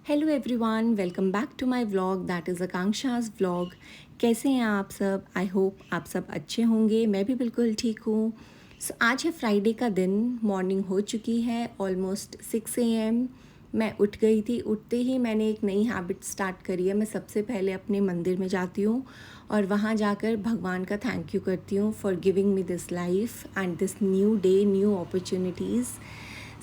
Hello everyone, welcome back to my vlog that is Akanksha's vlog. कैसे हैं आप सब? आई होप आप सब अच्छे होंगे। मैं भी बिल्कुल ठीक हूँ। आज है फ्राइडे का दिन। मॉर्निंग हो चुकी है, ऑलमोस्ट 6 AM। मैं उठ गई थी। उठते ही मैंने एक नई हैबिट स्टार्ट करी है। मैं सबसे पहले अपने मंदिर में जाती हूँ और वहाँ जाकर भगवान का थैंक यू करती हूँ for giving me this life and this new day, new opportunities.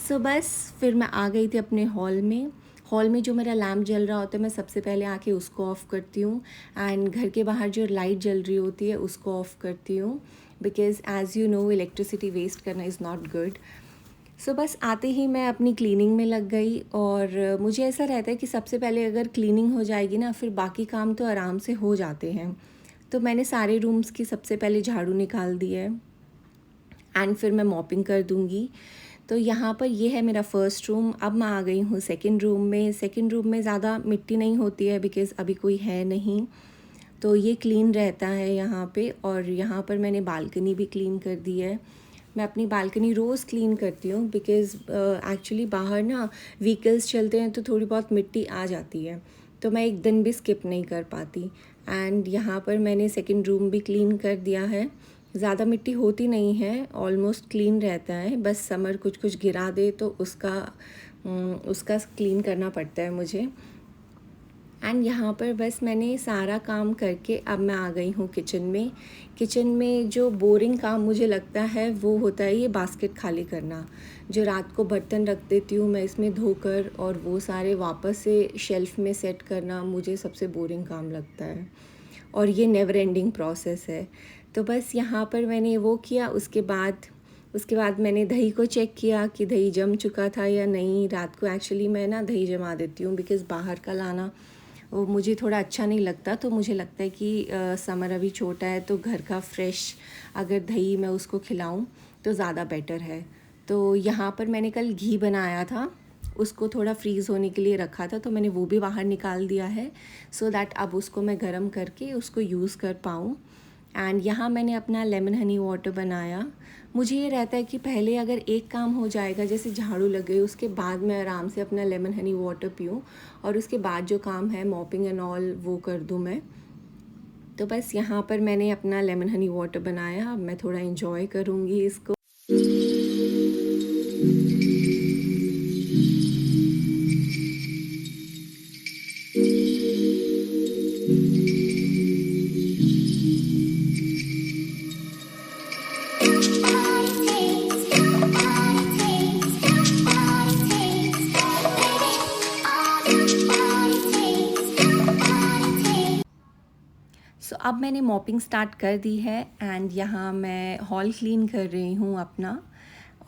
So बस फिर मैं आ गई थी अपने हॉल में जो मेरा लैम्प जल रहा होता है, मैं सबसे पहले आके उसको ऑफ़ करती हूँ एंड घर के बाहर जो लाइट जल रही होती है उसको ऑफ़ करती हूँ, because as you know electricity waste करना इज़ नॉट गुड। सो बस आते ही मैं अपनी क्लीनिंग में लग गई और मुझे ऐसा रहता है कि सबसे पहले अगर क्लीनिंग हो जाएगी ना, फिर बाकी काम तो आराम से हो जाते हैं। तो मैंने सारे रूम्स की सबसे पहले झाड़ू निकाल दी है एंड फिर मैं मॉपिंग कर दूँगी। तो यहाँ पर ये है मेरा फ़र्स्ट रूम। अब मैं आ गई हूँ सेकंड रूम में। सेकंड रूम में ज़्यादा मिट्टी नहीं होती है बिकॉज़ अभी कोई है नहीं, तो ये क्लीन रहता है यहाँ पे। और यहाँ पर मैंने बालकनी भी क्लीन कर दी है। मैं अपनी बालकनी रोज़ क्लीन करती हूँ बिकॉज़ एक्चुअली बाहर ना व्हीकल्स चलते हैं तो थोड़ी बहुत मिट्टी आ जाती है, तो मैं एक दिन भी स्किप नहीं कर पाती। एंड यहाँ पर मैंने सेकंड रूम भी क्लीन कर दिया है। ज़्यादा मिट्टी होती नहीं है, ऑलमोस्ट क्लीन रहता है। बस समर कुछ कुछ गिरा दे तो उसका क्लीन करना पड़ता है मुझे। एंड यहाँ पर बस मैंने सारा काम करके अब मैं आ गई हूँ किचन में। किचन में जो बोरिंग काम मुझे लगता है वो होता है ये बास्केट खाली करना। जो रात को बर्तन रख देती हूँ मैं इसमें धोकर, और वो सारे वापस से शेल्फ़ में सेट करना मुझे सबसे बोरिंग काम लगता है, और ये नेवर एंडिंग प्रोसेस है। तो बस यहाँ पर मैंने वो किया। उसके बाद मैंने दही को चेक किया कि दही जम चुका था या नहीं। रात को एक्चुअली मैं ना दही जमा देती हूँ बिकॉज़ बाहर का लाना वो मुझे थोड़ा अच्छा नहीं लगता। तो मुझे लगता है कि समर अभी छोटा है तो घर का फ्रेश अगर दही मैं उसको खिलाऊं तो ज़्यादा बेटर है। तो यहाँ पर मैंने कल घी बनाया था, उसको थोड़ा फ्रीज़ होने के लिए रखा था, तो मैंने वो भी बाहर निकाल दिया है सो दैट अब उसको मैं गर्म करके उसको यूज़ कर पाऊँ। एंड यहाँ मैंने अपना लेमन हनी वाटर बनाया। मुझे ये रहता है कि पहले अगर एक काम हो जाएगा, जैसे झाड़ू लगे, उसके बाद मैं आराम से अपना लेमन हनी वाटर पीऊँ और उसके बाद जो काम है मॉपिंग एंड ऑल वो कर दूँ मैं। तो बस यहाँ पर मैंने अपना लेमन हनी वाटर बनाया। अब मैं थोड़ा इन्जॉय करूँगी इसको। सो अब मैंने मॉपिंग स्टार्ट कर दी है एंड यहाँ मैं हॉल क्लीन कर रही हूँ अपना,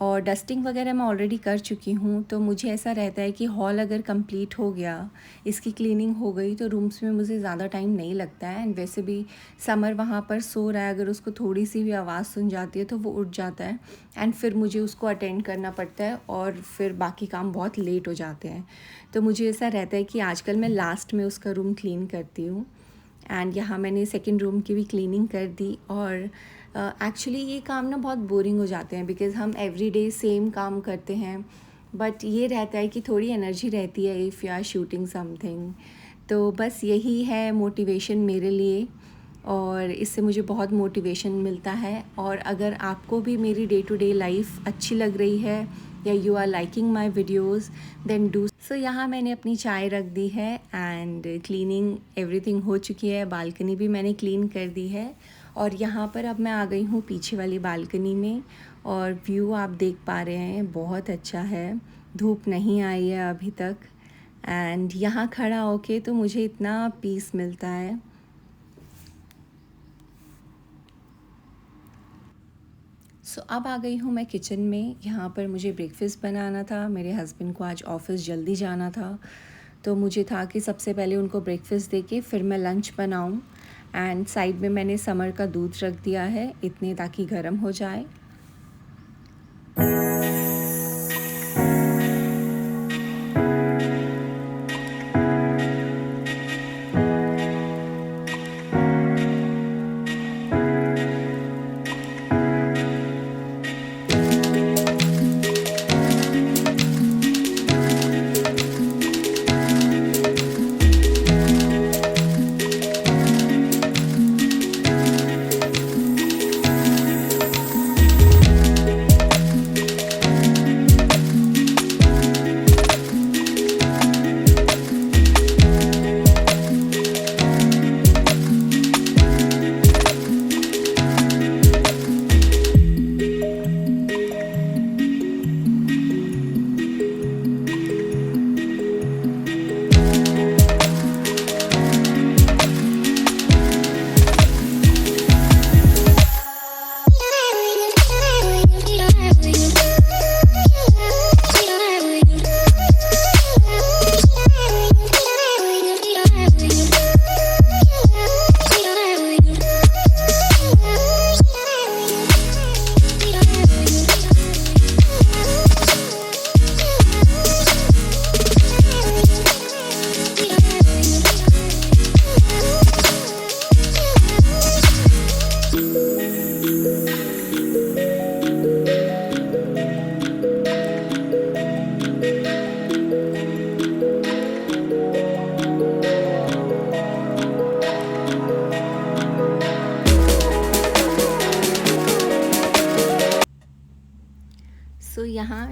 और डस्टिंग वगैरह मैं ऑलरेडी कर चुकी हूँ। तो मुझे ऐसा रहता है कि हॉल अगर कंप्लीट हो गया, इसकी क्लीनिंग हो गई, तो रूम्स में मुझे ज़्यादा टाइम नहीं लगता है। एंड वैसे भी समर वहाँ पर सो रहा है, अगर उसको थोड़ी सी भी आवाज़ सुन जाती है तो वो उठ जाता है एंड फिर मुझे उसको अटेंड करना पड़ता है और फिर बाकी काम बहुत लेट हो जाते हैं। तो मुझे ऐसा रहता है कि आजकल मैं लास्ट में उसका रूम क्लीन करती हूँ। एंड यहाँ मैंने सेकंड रूम की भी क्लीनिंग कर दी। और एक्चुअली ये काम ना बहुत बोरिंग हो जाते हैं बिकॉज़ हम एवरी डे सेम काम करते हैं, बट ये रहता है कि थोड़ी एनर्जी रहती है if you are shooting something. तो बस यही है मोटिवेशन मेरे लिए, और इससे मुझे बहुत मोटिवेशन मिलता है। और अगर आपको भी मेरी डे टू डे लाइफ अच्छी लग रही है या you are liking my videos then do. So यहाँ मैंने अपनी चाय रख दी है एंड क्लीनिंग एवरीथिंग हो चुकी है। बालकनी भी मैंने क्लीन कर दी है, और यहाँ पर अब मैं आ गई हूँ पीछे वाली बालकनी में, और व्यू आप देख पा रहे हैं बहुत अच्छा है। धूप नहीं आई है अभी तक, एंड यहाँ खड़ा होके तो मुझे इतना पीस मिलता है। सो अब आ गई हूँ मैं किचन में। यहाँ पर मुझे ब्रेकफ़ास्ट बनाना था। मेरे हस्बैंड को आज ऑफ़िस जल्दी जाना था, तो मुझे था कि सबसे पहले उनको ब्रेकफ़ास्ट देके फिर मैं लंच बनाऊँ। एंड साइड में मैंने समर का दूध रख दिया है इतने ताकि गर्म हो जाए।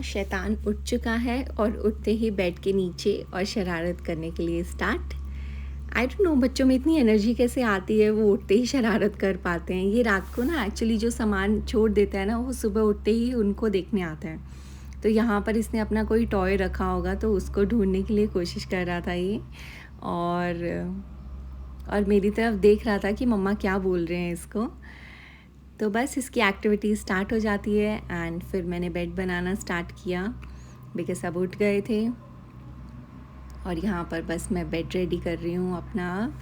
शैतान उठ चुका है और उठते ही बेड के नीचे और शरारत करने के लिए स्टार्ट। आई डोंट नो बच्चों में इतनी एनर्जी कैसे आती है, वो उठते ही शरारत कर पाते हैं। ये रात को ना एक्चुअली जो सामान छोड़ देता है ना, वो सुबह उठते ही उनको देखने आता है। तो यहाँ पर इसने अपना कोई टॉय रखा होगा तो उसको ढूंढने के लिए कोशिश कर रहा था ये, और मेरी तरफ देख रहा था कि मम्मा क्या बोल रहे हैं इसको। तो बस इसकी एक्टिविटी स्टार्ट हो जाती है एंड फिर मैंने बेड बनाना स्टार्ट किया बिकॉज सब उठ गए थे। और यहाँ पर बस मैं बेड रेडी कर रही हूँ अपना आप।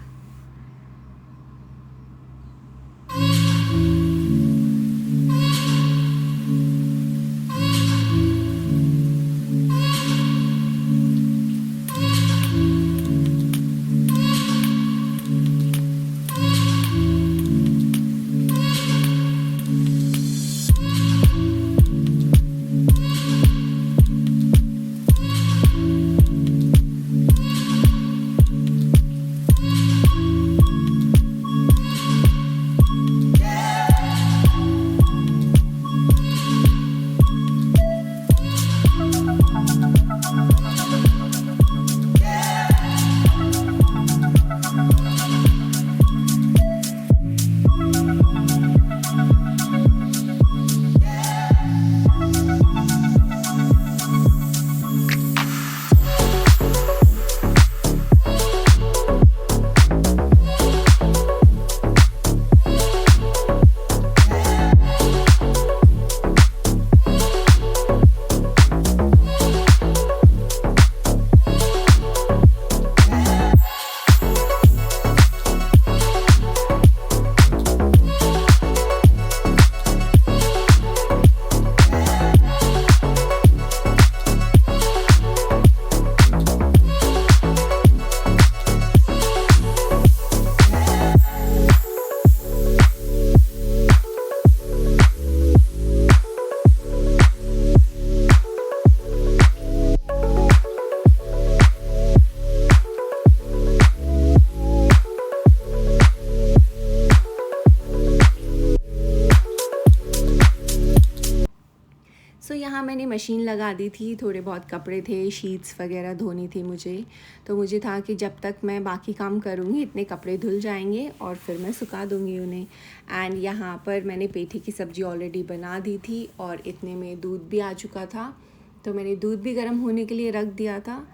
सो यहाँ मैंने मशीन लगा दी थी, थोड़े बहुत कपड़े थे, शीट्स वगैरह धोनी थी मुझे। तो मुझे था कि जब तक मैं बाकी काम करूँगी इतने कपड़े धुल जाएंगे और फिर मैं सुखा दूँगी उन्हें। एंड यहाँ पर मैंने पेठी की सब्ज़ी ऑलरेडी बना दी थी और इतने में दूध भी आ चुका था। तो मैंने दूध भी गर्म होने के लिए रख दिया था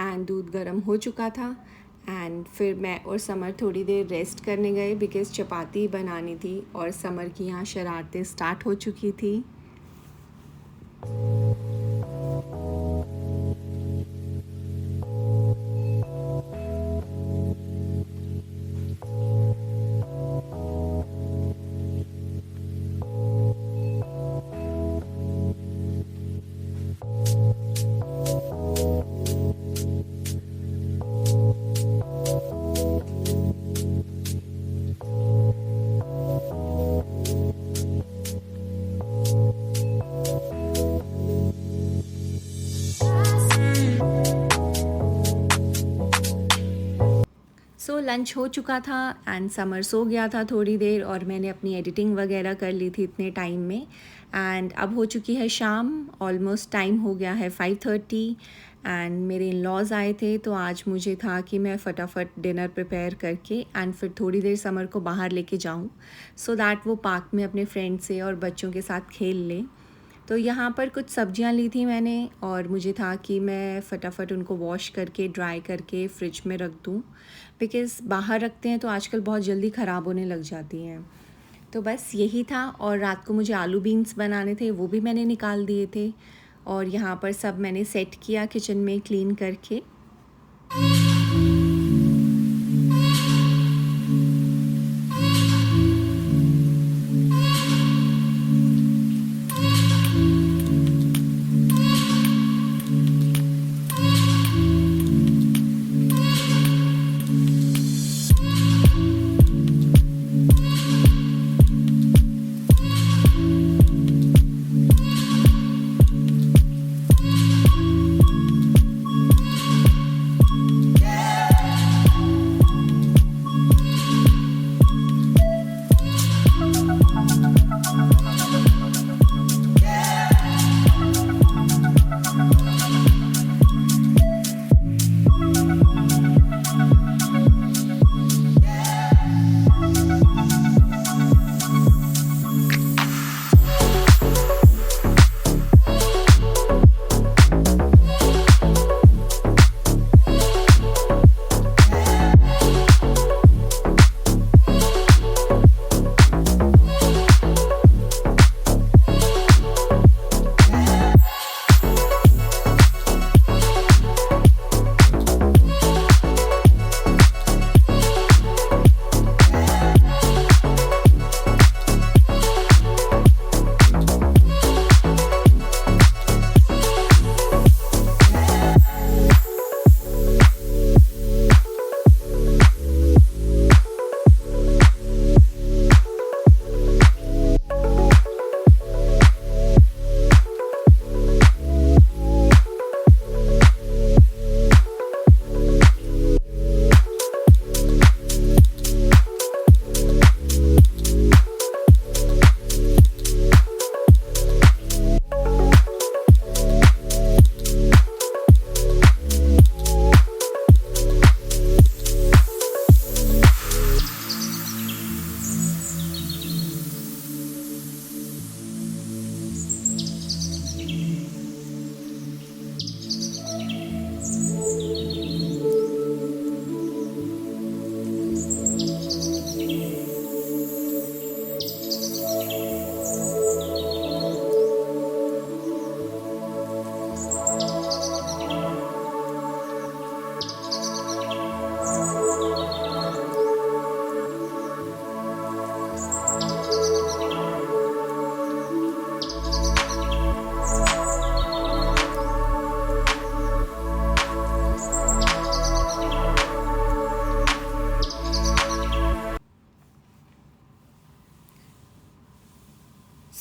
एंड दूध गर्म हो चुका था। एंड फिर मैं और समर थोड़ी देर रेस्ट करने गए बिकॉज़ चपाती बनानी थी और समर की यहाँ शरारतें स्टार्ट हो चुकी थी। सो लंच हो चुका था एंड समर सो गया था थोड़ी देर और मैंने अपनी एडिटिंग वगैरह कर ली थी इतने टाइम में। एंड अब हो चुकी है शाम, ऑलमोस्ट टाइम हो गया है 5:30 एंड मेरे इन लॉज आए थे। तो आज मुझे था कि मैं फटाफट डिनर प्रिपेयर करके एंड फिर थोड़ी देर समर को बाहर लेके जाऊं सो दैट वो पार्क में अपने फ्रेंड से और बच्चों के साथ खेल ले। तो यहाँ पर कुछ सब्जियाँ ली थी मैंने और मुझे था कि मैं फ़टाफ़ट उनको वॉश करके ड्राई करके फ्रिज में रख दूँ बिकॉज़ बाहर रखते हैं तो आजकल बहुत जल्दी ख़राब होने लग जाती हैं। तो बस यही था। और रात को मुझे आलू बीन्स बनाने थे, वो भी मैंने निकाल दिए थे। और यहाँ पर सब मैंने सेट किया किचन में क्लीन करके।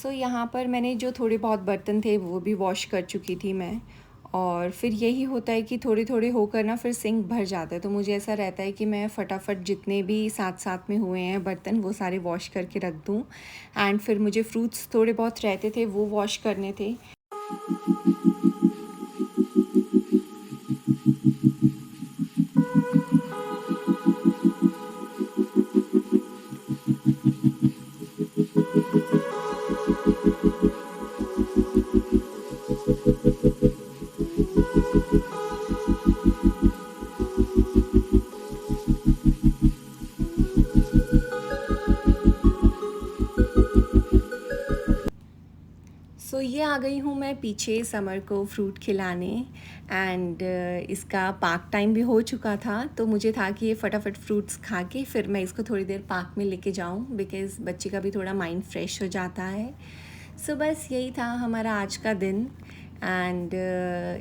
सो यहाँ पर मैंने जो थोड़े बहुत बर्तन थे वो भी वॉश कर चुकी थी मैं। और फिर यही होता है कि थोड़े थोड़े होकर ना फिर सिंक भर जाता है, तो मुझे ऐसा रहता है कि मैं फटाफट जितने भी साथ साथ में हुए हैं बर्तन वो सारे वॉश करके रख दूँ। एंड फिर मुझे फ्रूट्स थोड़े बहुत रहते थे वो वॉश करने थे। सो ये आ गई हूँ मैं पीछे समर को फ्रूट खिलाने। एंड इसका पार्क टाइम भी हो चुका था, तो मुझे था कि ये फटाफट फ्रूट्स खा के फिर मैं इसको थोड़ी देर पार्क में लेके जाऊँ, बिकॉज़ बच्चे का भी थोड़ा माइंड फ्रेश हो जाता है। सो बस यही था हमारा आज का दिन। And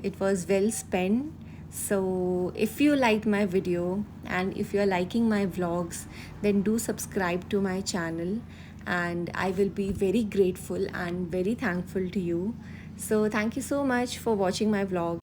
it was well spend. So if you liked my video and if you are liking my vlogs, then do subscribe to my channel, and I will be very grateful and very thankful to you. So thank you so much for watching my vlog.